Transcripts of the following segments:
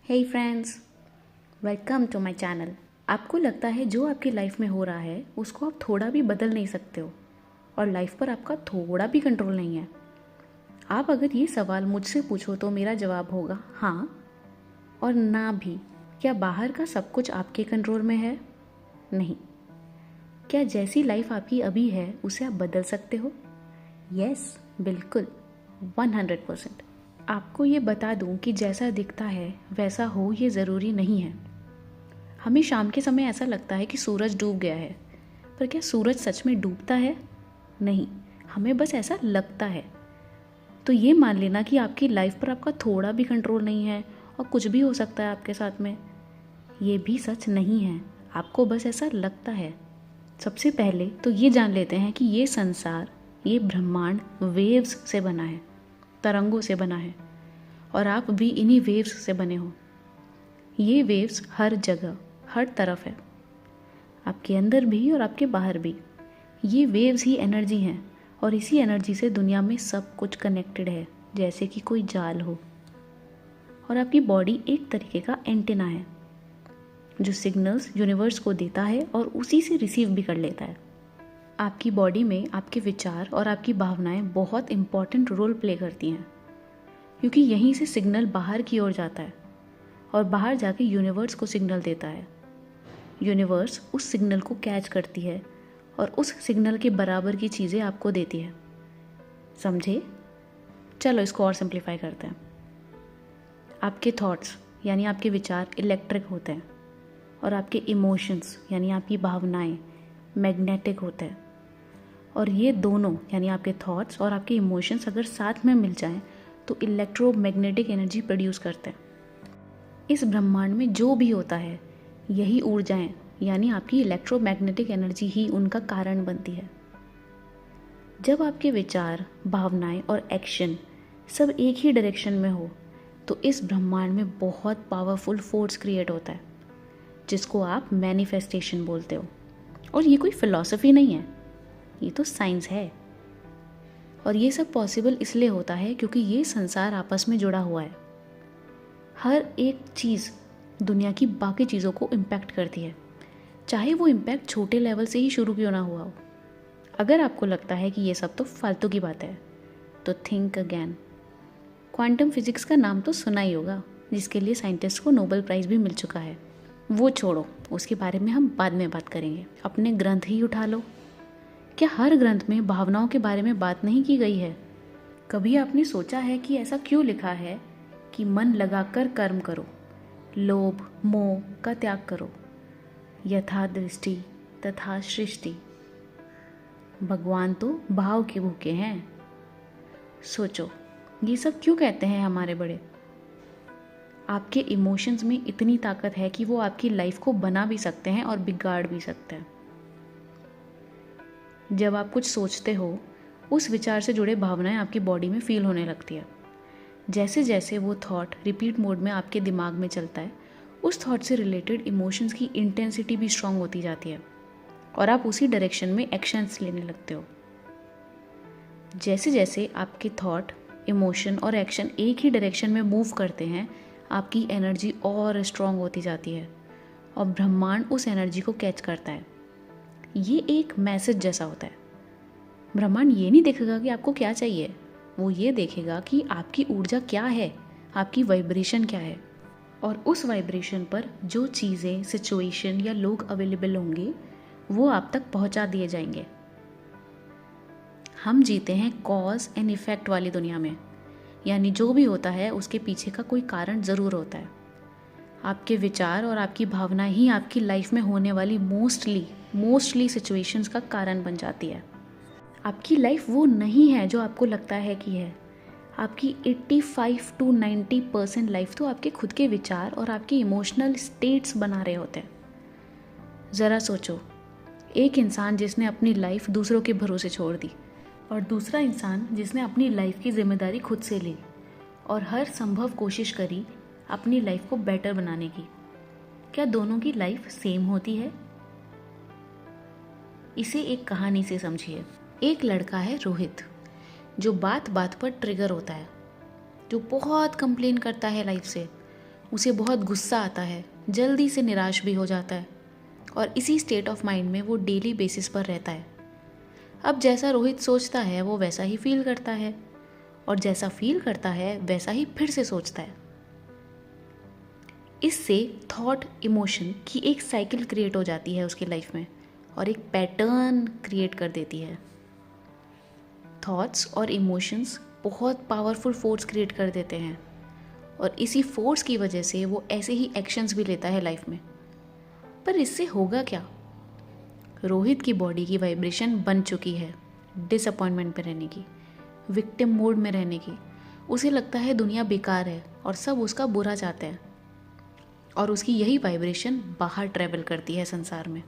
Hey friends, welcome to my channel. आपको लगता है जो आपकी लाइफ में हो रहा है उसको आप थोड़ा भी बदल नहीं सकते हो और लाइफ पर आपका थोड़ा भी कंट्रोल नहीं है। आप अगर ये सवाल मुझसे पूछो तो मेरा जवाब होगा हाँ और ना भी। क्या बाहर का सब कुछ आपके कंट्रोल में है? नहीं। क्या जैसी लाइफ आपकी अभी है उसे आप बदल सकते हो? यस, बिल्कुल, 100%। आपको ये बता दूं कि जैसा दिखता है वैसा हो ये ज़रूरी नहीं है। हमें शाम के समय ऐसा लगता है कि सूरज डूब गया है, पर क्या सूरज सच में डूबता है? नहीं, हमें बस ऐसा लगता है। तो ये मान लेना कि आपकी लाइफ पर आपका थोड़ा भी कंट्रोल नहीं है और कुछ भी हो सकता है आपके साथ में, ये भी सच नहीं है। आपको बस ऐसा लगता है। सबसे पहले तो ये जान लेते हैं कि ये संसार, ये ब्रह्मांड वेव्स से बना है, तरंगों से बना है और आप भी इन्हीं वेव्स से बने हो। ये वेव्स हर जगह, हर तरफ है, आपके अंदर भी और आपके बाहर भी। ये वेव्स ही एनर्जी हैं और इसी एनर्जी से दुनिया में सब कुछ कनेक्टेड है, जैसे कि कोई जाल हो। और आपकी बॉडी एक तरीके का एंटेना है जो सिग्नल्स यूनिवर्स को देता है और उसी से रिसीव भी कर लेता है। आपकी बॉडी में आपके विचार और आपकी भावनाएं बहुत इंपॉर्टेंट रोल प्ले करती हैं, क्योंकि यहीं से सिग्नल बाहर की ओर जाता है और बाहर जाके यूनिवर्स को सिग्नल देता है। यूनिवर्स उस सिग्नल को कैच करती है और उस सिग्नल के बराबर की चीज़ें आपको देती है। समझे? चलो इसको और सिंप्लीफाई करते हैं। आपके थॉट्स यानी आपके विचार इलेक्ट्रिक होते हैं और आपके इमोशंस यानी आपकी भावनाएं मैग्नेटिक होते हैं। और ये दोनों यानी आपके थॉट्स और आपके इमोशंस अगर साथ में मिल जाएं तो इलेक्ट्रोमैग्नेटिक एनर्जी प्रोड्यूस करते हैं। इस ब्रह्मांड में जो भी होता है यही ऊर्जाएं यानी आपकी इलेक्ट्रोमैग्नेटिक एनर्जी ही उनका कारण बनती है। जब आपके विचार, भावनाएं और एक्शन सब एक ही डायरेक्शन में हो तो इस ब्रह्मांड में बहुत पावरफुल फोर्स क्रिएट होता है, जिसको आप मैनिफेस्टेशन बोलते हो। और ये कोई फिलॉसफी नहीं है, ये तो साइंस है। और ये सब पॉसिबल इसलिए होता है क्योंकि ये संसार आपस में जुड़ा हुआ है। हर एक चीज़ दुनिया की बाकी चीज़ों को इम्पैक्ट करती है, चाहे वो इम्पैक्ट छोटे लेवल से ही शुरू क्यों ना हुआ हो। अगर आपको लगता है कि ये सब तो फालतू की बात है तो थिंक अगेन। क्वांटम फिजिक्स का नाम तो सुना ही होगा, जिसके लिए साइंटिस्ट को नोबेल प्राइज़ भी मिल चुका है। वो छोड़ो, उसके बारे में हम बाद में बात करेंगे। अपने ग्रंथ ही उठा लो। क्या हर ग्रंथ में भावनाओं के बारे में बात नहीं की गई है? कभी आपने सोचा है कि ऐसा क्यों लिखा है कि मन लगाकर कर्म करो, लोभ मोह का त्याग करो, यथा दृष्टि तथा सृष्टि। भगवान तो भाव के भूखे हैं। सोचो, ये सब क्यों कहते हैं हमारे बड़े? आपके इमोशंस में इतनी ताकत है कि वो आपकी लाइफ को बना भी सकते हैं और बिगाड़ भी सकते हैं। जब आप कुछ सोचते हो, उस विचार से जुड़े भावनाएं आपकी बॉडी में फील होने लगती है। जैसे जैसे वो थॉट रिपीट मोड में आपके दिमाग में चलता है, उस थॉट से रिलेटेड इमोशंस की इंटेंसिटी भी स्ट्रांग होती जाती है और आप उसी डायरेक्शन में एक्शंस लेने लगते हो। जैसे जैसे आपके थॉट, इमोशन और एक्शन एक ही डायरेक्शन में मूव करते हैं, आपकी एनर्जी और स्ट्रांग होती जाती है और ब्रह्मांड उस एनर्जी को कैच करता है। ये एक मैसेज जैसा होता है। ब्रह्मांड ये नहीं देखेगा कि आपको क्या चाहिए, वो ये देखेगा कि आपकी ऊर्जा क्या है, आपकी वाइब्रेशन क्या है। और उस वाइब्रेशन पर जो चीज़ें, सिचुएशन या लोग अवेलेबल होंगे वो आप तक पहुंचा दिए जाएंगे। हम जीते हैं कॉज एंड इफेक्ट वाली दुनिया में, यानी जो भी होता है उसके पीछे का कोई कारण ज़रूर होता है। आपके विचार और आपकी भावना ही आपकी लाइफ में होने वाली मोस्टली सिचुएशंस का कारण बन जाती है। आपकी लाइफ वो नहीं है जो आपको लगता है कि है। आपकी 85 to 90% लाइफ तो आपके खुद के विचार और आपके इमोशनल स्टेट्स बना रहे होते हैं। ज़रा सोचो, एक इंसान जिसने अपनी लाइफ दूसरों के भरोसे छोड़ दी और दूसरा इंसान जिसने अपनी लाइफ की जिम्मेदारी खुद से ली और हर संभव कोशिश करी अपनी लाइफ को बेटर बनाने की। क्या दोनों की लाइफ सेम होती है? इसे एक कहानी से समझिए। एक लड़का है रोहित, जो बात बात पर ट्रिगर होता है, जो बहुत कंप्लेन करता है लाइफ से उसे बहुत गुस्सा आता है, जल्दी से निराश भी हो जाता है और इसी स्टेट ऑफ माइंड में वो डेली बेसिस पर रहता है। अब जैसा रोहित सोचता है वो वैसा ही फील करता है और जैसा फील करता है वैसा ही फिर से सोचता है। इससे थॉट इमोशन की एक साइकिल क्रिएट हो जाती है उसकी लाइफ में और एक पैटर्न क्रिएट कर देती है। थॉट्स और इमोशंस बहुत पावरफुल फोर्स क्रिएट कर देते हैं और इसी फोर्स की वजह से वो ऐसे ही एक्शंस भी लेता है लाइफ में। पर इससे होगा क्या? रोहित की बॉडी की वाइब्रेशन बन चुकी है डिसअपॉइंटमेंट पे रहने की, विक्टिम मोड में रहने की। उसे लगता है दुनिया बेकार है और सब उसका बुरा चाहते हैं और उसकी यही वाइब्रेशन बाहर ट्रैवल करती है संसार में।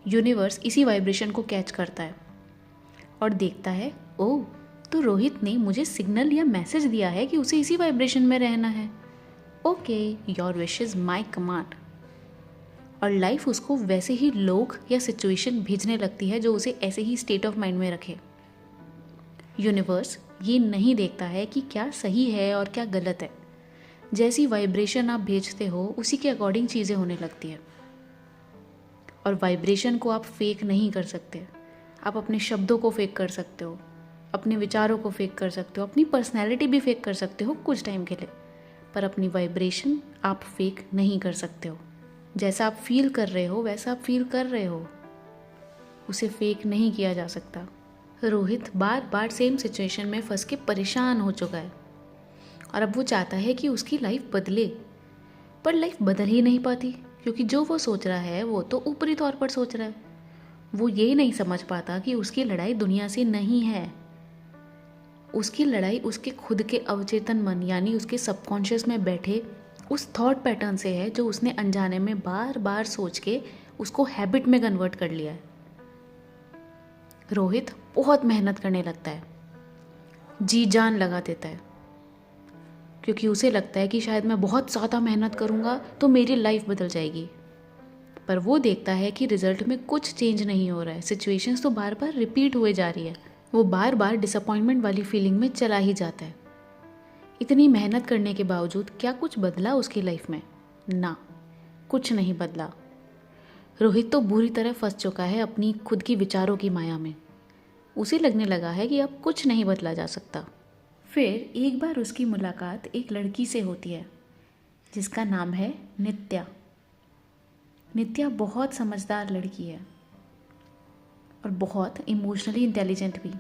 यूनिवर्स इसी वाइब्रेशन को कैच करता है और देखता है, ओह तो रोहित ने मुझे सिग्नल या मैसेज दिया है कि उसे इसी वाइब्रेशन में रहना है। Okay, your wish is my command. और लाइफ उसको वैसे ही लोग या सिचुएशन भेजने लगती है जो उसे ऐसे ही स्टेट ऑफ माइंड में रखे। यूनिवर्स ये नहीं देखता है कि क्या सही है और क्या गलत है। जैसी वाइब्रेशन आप भेजते हो उसी के अकॉर्डिंग चीज़ें होने लगती है। और वाइब्रेशन को आप फेक नहीं कर सकते। आप अपने शब्दों को फेक कर सकते हो, अपने विचारों को फेक कर सकते हो, अपनी पर्सनैलिटी भी फेक कर सकते हो कुछ टाइम के लिए, पर अपनी वाइब्रेशन आप फेक नहीं कर सकते हो। जैसा आप फील कर रहे हो वैसा आप फील कर रहे हो, उसे फेक नहीं किया जा सकता। रोहित बार बार सेम सिचुएशन में फंस के परेशान हो चुका है और अब वो चाहता है कि उसकी लाइफ बदले, पर लाइफ बदल ही नहीं पाती क्योंकि जो वो सोच रहा है वो तो ऊपरी तौर पर सोच रहा है। वो ये नहीं समझ पाता कि उसकी लड़ाई दुनिया से नहीं है। उसकी लड़ाई उसके खुद के अवचेतन मन यानी उसके सबकॉन्शियस में बैठे उस थॉट पैटर्न से है जो उसने अनजाने में बार बार सोच के उसको हैबिट में कन्वर्ट कर लिया है। रोहित बहुत मेहनत करने लगता है, जी जान लगा देता है, क्योंकि उसे लगता है कि शायद मैं बहुत ज़्यादा मेहनत करूँगा तो मेरी लाइफ बदल जाएगी। पर वो देखता है कि रिजल्ट में कुछ चेंज नहीं हो रहा है, सिचुएशंस तो बार बार रिपीट हुए जा रही है। वो बार बार डिसअपॉइंटमेंट वाली फीलिंग में चला ही जाता है। इतनी मेहनत करने के बावजूद क्या कुछ बदला उसकी लाइफ में? ना, कुछ नहीं बदला। रोहित तो बुरी तरह फंस चुका है अपनी खुद की विचारों की माया में। उसे लगने लगा है कि अब कुछ नहीं बदला जा सकता। फिर एक बार उसकी मुलाकात एक लड़की से होती है जिसका नाम है नित्या। नित्या बहुत समझदार लड़की है और बहुत इमोशनली इंटेलिजेंट भी।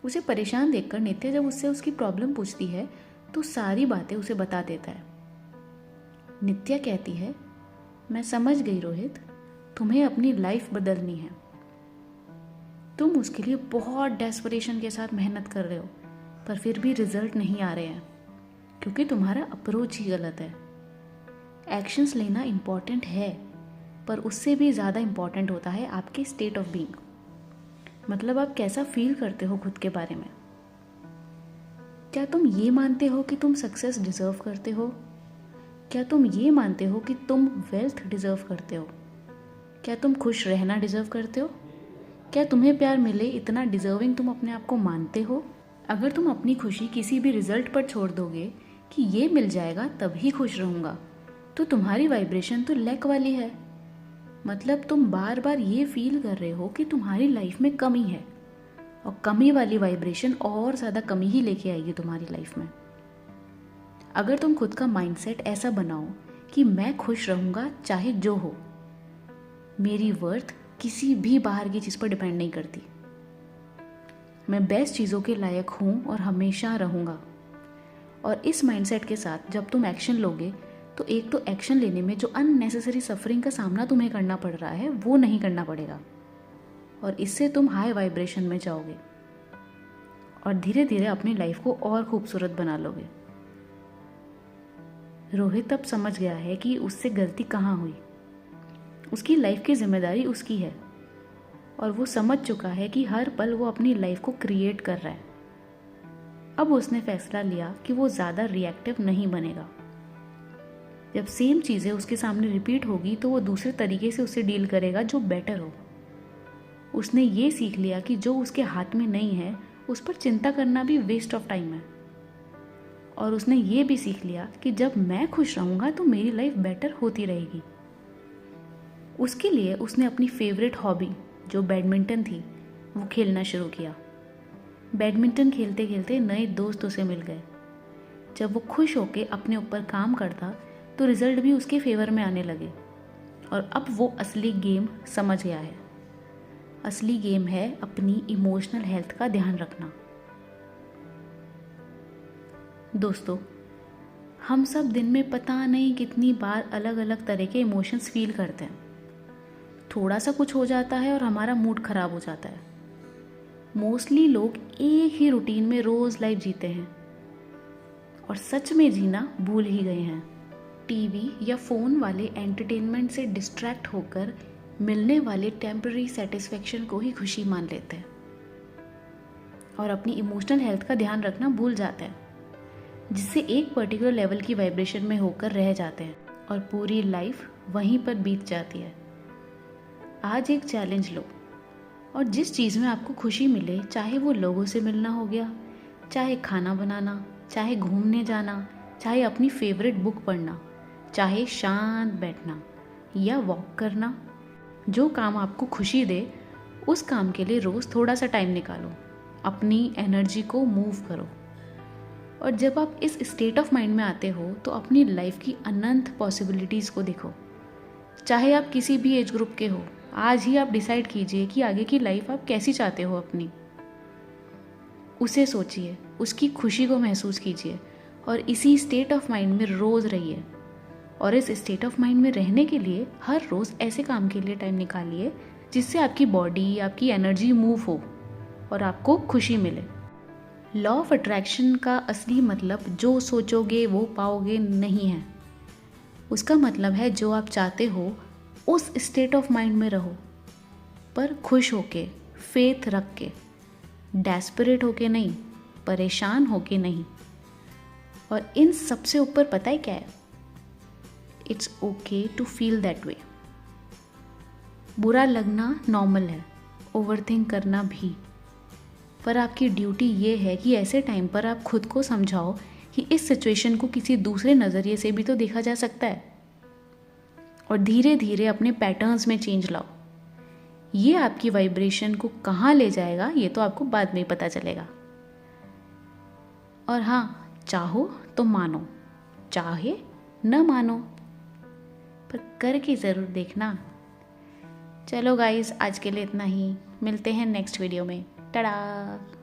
उसे परेशान देखकर नित्या जब उससे उसकी प्रॉब्लम पूछती है तो सारी बातें उसे बता देता है। नित्या कहती है, मैं समझ गई रोहित, तुम्हें अपनी लाइफ बदलनी है। तुम उसके लिए बहुत डेस्परेशन के साथ मेहनत कर रहे हो पर फिर भी रिजल्ट नहीं आ रहे हैं क्योंकि तुम्हारा अप्रोच ही गलत है। एक्शंस लेना इम्पॉर्टेंट है पर उससे भी ज़्यादा इम्पॉर्टेंट होता है आपके स्टेट ऑफ बीइंग, मतलब आप कैसा फील करते हो खुद के बारे में। क्या तुम ये मानते हो कि तुम सक्सेस डिजर्व करते हो? क्या तुम ये मानते हो कि तुम वेल्थ डिजर्व करते हो? क्या तुम खुश रहना डिजर्व करते हो? क्या तुम्हें प्यार मिले इतना डिजर्विंग तुम अपने आप को मानते हो? अगर तुम अपनी खुशी किसी भी रिजल्ट पर छोड़ दोगे कि ये मिल जाएगा तभी खुश रहूँगा, तो तुम्हारी वाइब्रेशन तो लैक वाली है। मतलब तुम बार बार ये फील कर रहे हो कि तुम्हारी लाइफ में कमी है और कमी वाली वाइब्रेशन और ज़्यादा कमी ही लेके आएगी तुम्हारी लाइफ में। अगर तुम खुद का माइंडसेट ऐसा बनाओ कि मैं खुश रहूँगा चाहे जो हो, मेरी वर्थ किसी भी बाहर की चीज़ पर डिपेंड नहीं करती, मैं बेस्ट चीज़ों के लायक हूँ और हमेशा रहूँगा। और इस माइंडसेट के साथ जब तुम एक्शन लोगे तो एक तो एक्शन लेने में जो अननेसेसरी सफरिंग का सामना तुम्हें करना पड़ रहा है वो नहीं करना पड़ेगा और इससे तुम हाई वाइब्रेशन में जाओगे और धीरे धीरे अपनी लाइफ को और खूबसूरत बना लोगे। रोहित अब समझ गया है कि उससे गलती कहाँ हुई। उसकी लाइफ की जिम्मेदारी उसकी है और वो समझ चुका है कि हर पल वो अपनी लाइफ को क्रिएट कर रहा है। अब उसने फैसला लिया कि वो ज़्यादा रिएक्टिव नहीं बनेगा। जब सेम चीज़ें उसके सामने रिपीट होगी तो वो दूसरे तरीके से उससे डील करेगा जो बेटर हो। उसने ये सीख लिया कि जो उसके हाथ में नहीं है उस पर चिंता करना भी वेस्ट ऑफ टाइम है और उसने ये भी सीख लिया कि जब मैं खुश रहूँगा तो मेरी लाइफ बेटर होती रहेगी। उसके लिए उसने अपनी फेवरेट हॉबी जो बैडमिंटन थी वो खेलना शुरू किया। बैडमिंटन खेलते खेलते नए दोस्त उसे मिल गए। जब वो खुश होकर अपने ऊपर काम करता तो रिजल्ट भी उसके फेवर में आने लगे। और अब वो असली गेम समझ गया है। असली गेम है अपनी इमोशनल हेल्थ का ध्यान रखना। दोस्तों, हम सब दिन में पता नहीं कितनी बार अलग अलग तरह के इमोशंस फील करते हैं। थोड़ा सा कुछ हो जाता है और हमारा मूड खराब हो जाता है। मोस्टली लोग एक ही रूटीन में रोज लाइफ जीते हैं और सच में जीना भूल ही गए हैं। टीवी या फोन वाले एंटरटेनमेंट से डिस्ट्रैक्ट होकर मिलने वाले टेम्पररी सेटिस्फेक्शन को ही खुशी मान लेते हैं और अपनी इमोशनल हेल्थ का ध्यान रखना भूल जाते हैं, जिससे एक पर्टिकुलर लेवल की वाइब्रेशन में होकर रह जाते हैं और पूरी लाइफ वहीं पर बीत जाती है। आज एक चैलेंज लो और जिस चीज़ में आपको खुशी मिले, चाहे वो लोगों से मिलना हो गया, चाहे खाना बनाना, चाहे घूमने जाना, चाहे अपनी फेवरेट बुक पढ़ना, चाहे शांत बैठना या वॉक करना, जो काम आपको खुशी दे उस काम के लिए रोज़ थोड़ा सा टाइम निकालो। अपनी एनर्जी को मूव करो। और जब आप इस स्टेट ऑफ माइंड में आते हो तो अपनी लाइफ की अनंत पॉसिबिलिटीज़ को देखो। चाहे आप किसी भी एज ग्रुप के हो, आज ही आप डिसाइड कीजिए कि आगे की लाइफ आप कैसी चाहते हो अपनी। उसे सोचिए, उसकी खुशी को महसूस कीजिए और इसी स्टेट ऑफ माइंड में रोज़ रहिए। और इस स्टेट ऑफ माइंड में रहने के लिए हर रोज़ ऐसे काम के लिए टाइम निकालिए जिससे आपकी बॉडी, आपकी एनर्जी मूव हो और आपको खुशी मिले। लॉ ऑफ अट्रैक्शन का असली मतलब जो सोचोगे वो पाओगे नहीं है। उसका मतलब है जो आप चाहते हो उस स्टेट ऑफ माइंड में रहो, पर खुश होके, फेथ रख के, डेस्परेट होके नहीं, परेशान होके नहीं। और इन सबसे ऊपर पता है क्या है? It's okay to feel that way. बुरा लगना नॉर्मल है, ओवरथिंक करना भी, पर आपकी ड्यूटी ये है कि ऐसे टाइम पर आप खुद को समझाओ कि इस सिचुएशन को किसी दूसरे नज़रिए से भी तो देखा जा सकता है और धीरे धीरे अपने पैटर्न्स में चेंज लाओ। ये आपकी वाइब्रेशन को कहाँ ले जाएगा ये तो आपको बाद में पता चलेगा। और हाँ, चाहो तो मानो, चाहे न मानो, पर करके ज़रूर देखना। चलो गाइस, आज के लिए इतना ही। मिलते हैं नेक्स्ट वीडियो में। टाटा।